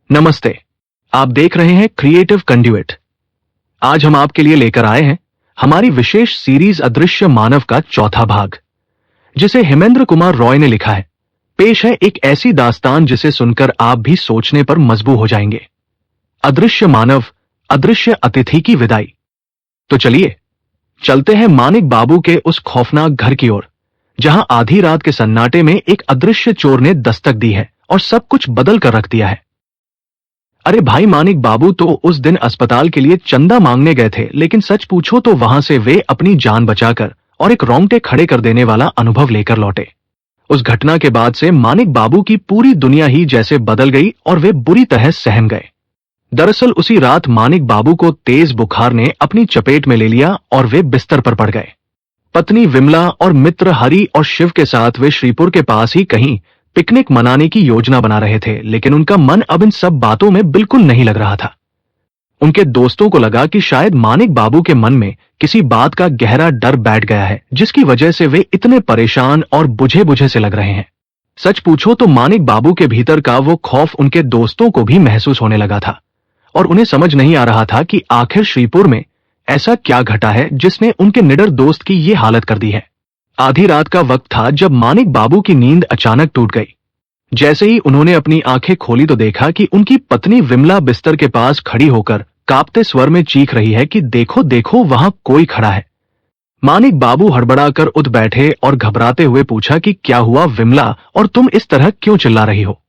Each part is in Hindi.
नमस्ते। आप देख रहे हैं क्रिएटिव कंड्यूइट। आज हम आपके लिए लेकर आए हैं हमारी विशेष सीरीज अदृश्य मानव का चौथा भाग, जिसे हेमेंद्र कुमार रॉय ने लिखा है। पेश है एक ऐसी दास्तान जिसे सुनकर आप भी सोचने पर मजबूर हो जाएंगे। अदृश्य मानव, अदृश्य अतिथि की विदाई। तो चलिए चलते हैं मानिक बाबू के उस खौफनाक घर की ओर, जहां आधी रात के सन्नाटे में एक अदृश्य चोर ने दस्तक दी है और सब कुछ बदल कर रख दिया है। अरे भाई, मानिक बाबू तो उस दिन अस्पताल के लिए चंदा मांगने गए थे, लेकिन सच पूछो तो वहां से वे अपनी जान बचाकर और एक रोंगटे खड़े कर देने वाला अनुभव लेकर लौटे। उस घटना के बाद से मानिक बाबू की पूरी दुनिया ही जैसे बदल गई और वे बुरी तरह सहम गए। दरअसल उसी रात मानिक बाबू को तेज बुखार ने अपनी चपेट में ले लिया और वे बिस्तर पर पड़ गए। पत्नी विमला और मित्र हरि और शिव के साथ वे श्रीपुर के पास ही कहीं पिकनिक मनाने की योजना बना रहे थे, लेकिन उनका मन अब इन सब बातों में बिल्कुल नहीं लग रहा था। उनके दोस्तों को लगा कि शायद मानिक बाबू के मन में किसी बात का गहरा डर बैठ गया है, जिसकी वजह से वे इतने परेशान और बुझे बुझे से लग रहे हैं। सच पूछो तो मानिक बाबू के भीतर का वो खौफ उनके दोस्तों को भी महसूस होने लगा था और उन्हें समझ नहीं आ रहा था कि आखिर श्रीपुर में ऐसा क्या घटा है जिसने उनके निडर दोस्त की ये हालत कर दी है। आधी रात का वक्त था जब मानिक बाबू की नींद अचानक टूट गई। जैसे ही उन्होंने अपनी आंखें खोली तो देखा कि उनकी पत्नी विमला बिस्तर के पास खड़ी होकर कांपते स्वर में चीख रही है कि देखो देखो, वहां कोई खड़ा है। मानिक बाबू हड़बड़ाकर उठ बैठे और घबराते हुए पूछा कि क्या हुआ विमला, और तुम इस तरह क्यों चिल्ला रही हो?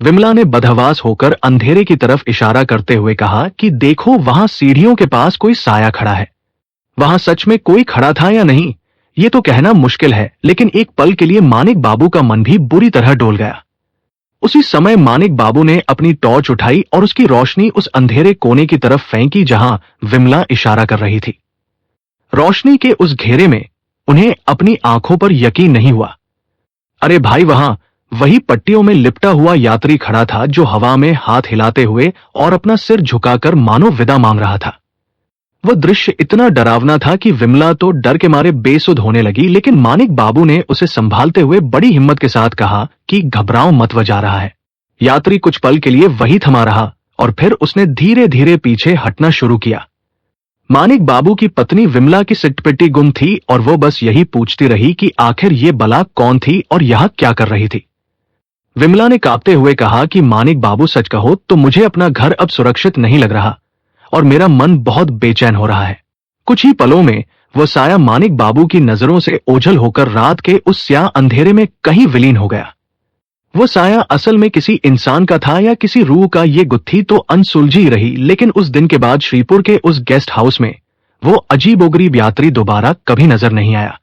विमला ने बदहवास होकर अंधेरे की तरफ इशारा करते हुए कहा कि देखो, वहां सीढ़ियों के पास कोई साया खड़ा है। वहां सच में कोई खड़ा था या नहीं, ये तो कहना मुश्किल है, लेकिन एक पल के लिए मानिक बाबू का मन भी बुरी तरह डोल गया। उसी समय मानिक बाबू ने अपनी टॉर्च उठाई और उसकी रोशनी उस अंधेरे कोने की तरफ फेंकी जहां विमला इशारा कर रही थी। रोशनी के उस घेरे में उन्हें अपनी आंखों पर यकीन नहीं हुआ। अरे भाई, वहां वही पट्टियों में लिपटा हुआ यात्री खड़ा था जो हवा में हाथ हिलाते हुए और अपना सिर झुकाकर मानो विदा मांग रहा था। वह दृश्य इतना डरावना था कि विमला तो डर के मारे बेसुध होने लगी, लेकिन मानिक बाबू ने उसे संभालते हुए बड़ी हिम्मत के साथ कहा कि घबराओ मत, वह जा रहा है। यात्री कुछ पल के लिए वही थमा रहा और फिर उसने धीरे धीरे पीछे हटना शुरू किया। मानिक बाबू की पत्नी विमला की सिटपिट्टी गुम थी और वो बस यही पूछती रही कि आखिर ये बला कौन थी और यहां क्या कर रही थी। विमला ने कांपते हुए कहा कि मानिक बाबू, सच कहो तो मुझे अपना घर अब सुरक्षित नहीं लग रहा और मेरा मन बहुत बेचैन हो रहा है। कुछ ही पलों में वह साया मानिक बाबू की नजरों से ओझल होकर रात के उस स्याह अंधेरे में कहीं विलीन हो गया। वो साया असल में किसी इंसान का था या किसी रूह का, ये गुत्थी तो अनसुलझी रही, लेकिन उस दिन के बाद श्रीपुर के उस गेस्ट हाउस में वो अजीबोगरीब यात्री दोबारा कभी नजर नहीं आया।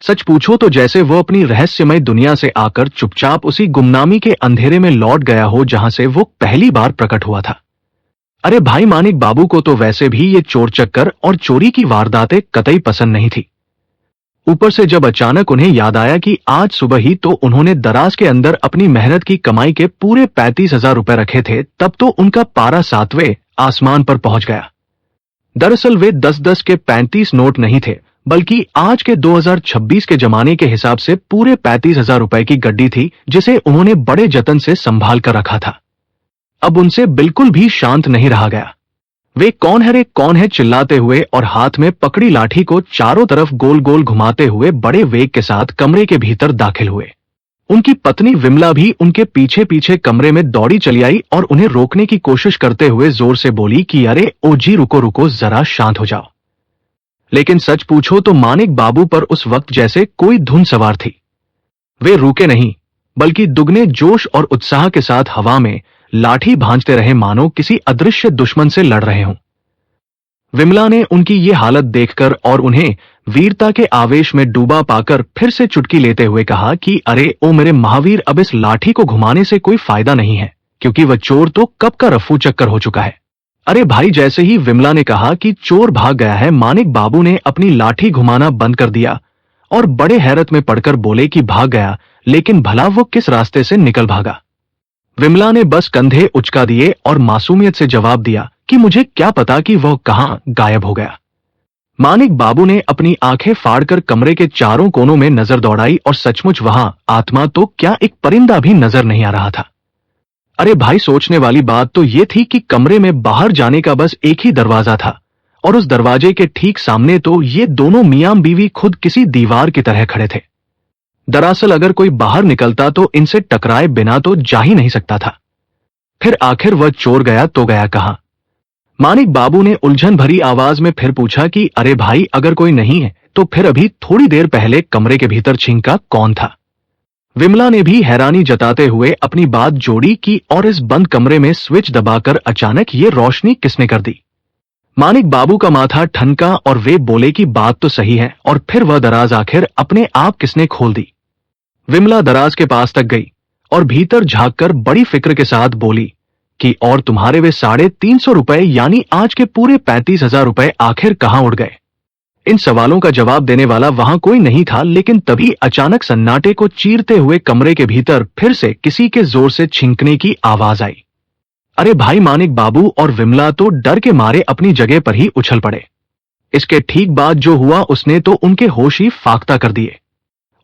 सच पूछो तो जैसे वो अपनी रहस्यमय दुनिया से आकर चुपचाप उसी गुमनामी के अंधेरे में लौट गया हो जहां से वो पहली बार प्रकट हुआ था। अरे भाई, मानिक बाबू को तो वैसे भी ये चोर चक्कर और चोरी की वारदातें कतई पसंद नहीं थी। ऊपर से जब अचानक उन्हें याद आया कि आज सुबह ही तो उन्होंने दराज के अंदर अपनी मेहनत की कमाई के पूरे 35,000 रुपए रखे थे, तब तो उनका पारा 7वें आसमान पर पहुंच गया। दरअसल वे 10-10 के 35 नोट नहीं थे, बल्कि आज के 2026 के जमाने के हिसाब से पूरे 35,000 रुपए की गड्डी थी, जिसे उन्होंने बड़े जतन से संभाल कर रखा था। अब उनसे बिल्कुल भी शांत नहीं रहा गया। वे कौन है रे कौन है चिल्लाते हुए और हाथ में पकड़ी लाठी को चारों तरफ गोल गोल घुमाते हुए बड़े वेग के साथ कमरे के भीतर दाखिल हुए। उनकी पत्नी विमला भी उनके पीछे पीछे कमरे में दौड़ी चली आई और उन्हें रोकने की कोशिश करते हुए जोर से बोली कि अरे ओ जी, रुको रुको, जरा शांत हो जाओ। लेकिन सच पूछो तो मानिक बाबू पर उस वक्त जैसे कोई धुन सवार थी। वे रुके नहीं, बल्कि दुगने जोश और उत्साह के साथ हवा में लाठी भांजते रहे, मानो किसी अदृश्य दुश्मन से लड़ रहे हों। विमला ने उनकी ये हालत देखकर और उन्हें वीरता के आवेश में डूबा पाकर फिर से चुटकी लेते हुए कहा कि अरे ओ मेरे महावीर, अब इस लाठी को घुमाने से कोई फायदा नहीं है, क्योंकि वह चोर तो कब का रफू चक्कर हो चुका है। अरे भाई, जैसे ही विमला ने कहा कि चोर भाग गया है, मानिक बाबू ने अपनी लाठी घुमाना बंद कर दिया और बड़े हैरत में पड़कर बोले कि भाग गया, लेकिन भला वो किस रास्ते से निकल भागा? विमला ने बस कंधे उचका दिए और मासूमियत से जवाब दिया कि मुझे क्या पता कि वह कहां गायब हो गया। मानिक बाबू ने अपनी आंखें फाड़कर कमरे के चारों कोनों में नजर दौड़ाई और सचमुच वहां आत्मा तो क्या, एक परिंदा भी नजर नहीं आ रहा था। अरे भाई, सोचने वाली बात तो ये थी कि कमरे में बाहर जाने का बस एक ही दरवाजा था और उस दरवाजे के ठीक सामने तो ये दोनों मियां बीवी खुद किसी दीवार की तरह खड़े थे। दरअसल अगर कोई बाहर निकलता तो इनसे टकराए बिना तो जा ही नहीं सकता था। फिर आखिर वह चोर गया तो गया कहां? मानिक बाबू ने उलझन भरी आवाज में फिर पूछा कि अरे भाई, अगर कोई नहीं है तो फिर अभी थोड़ी देर पहले कमरे के भीतर छिंका कौन था? विमला ने भी हैरानी जताते हुए अपनी बात जोड़ी कि और इस बंद कमरे में स्विच दबाकर अचानक ये रोशनी किसने कर दी? मानिक बाबू का माथा ठनका और वे बोले कि बात तो सही है, और फिर वह दराज आखिर अपने आप किसने खोल दी? विमला दराज के पास तक गई और भीतर झांककर बड़ी फिक्र के साथ बोली कि और तुम्हारे वे 350 रुपए यानी आज के पूरे 35,000 रुपए आखिर कहां उड़ गए? इन सवालों का जवाब देने वाला वहां कोई नहीं था, लेकिन तभी अचानक सन्नाटे को चीरते हुए कमरे के भीतर फिर से किसी के जोर से छींकने की आवाज आई। अरे भाई, मानिक बाबू और विमला तो डर के मारे अपनी जगह पर ही उछल पड़े। इसके ठीक बाद जो हुआ उसने तो उनके होश ही फाख्ता कर दिए।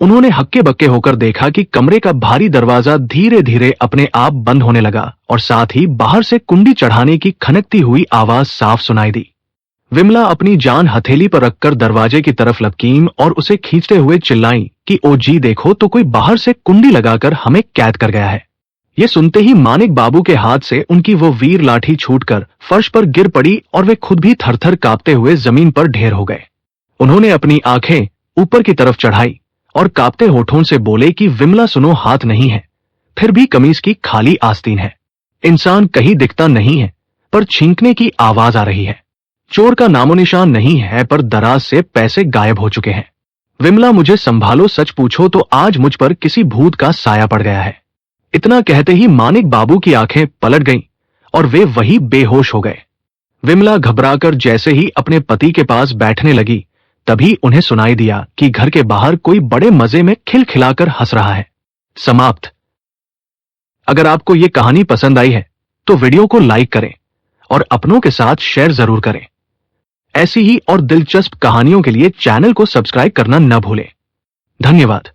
उन्होंने हक्के बक्के होकर देखा कि कमरे का भारी दरवाजा धीरे धीरे अपने आप बंद होने लगा और साथ ही बाहर से कुंडी चढ़ाने की खनकती हुई आवाज साफ सुनाई दी। विमला अपनी जान हथेली पर रखकर दरवाजे की तरफ लपकीं और उसे खींचते हुए चिल्लाई कि ओ जी देखो, तो कोई बाहर से कुंडी लगाकर हमें कैद कर गया है। ये सुनते ही मानिक बाबू के हाथ से उनकी वो वीर लाठी छूटकर फर्श पर गिर पड़ी और वे खुद भी थरथर कांपते हुए जमीन पर ढेर हो गए। उन्होंने अपनी आंखें ऊपर की तरफ चढ़ाई और कांपते होठों से बोले कि विमला सुनो, हाथ नहीं है, फिर भी कमीज की खाली आस्तीन है। इंसान कहीं दिखता नहीं है, पर छींकने की आवाज आ रही है। चोर का नामो निशान नहीं है, पर दराज से पैसे गायब हो चुके हैं। विमला, मुझे संभालो, सच पूछो तो आज मुझ पर किसी भूत का साया पड़ गया है। इतना कहते ही मानिक बाबू की आंखें पलट गईं और वे वही बेहोश हो गए। विमला घबराकर जैसे ही अपने पति के पास बैठने लगी, तभी उन्हें सुनाई दिया कि घर के बाहर कोई बड़े मजे में खिलखिलाकर हंस रहा है। समाप्त। अगर आपको ये कहानी पसंद आई है तो वीडियो को लाइक करें और अपनों के साथ शेयर जरूर करें। ऐसी ही और दिलचस्प कहानियों के लिए चैनल को सब्सक्राइब करना न भूलें। धन्यवाद।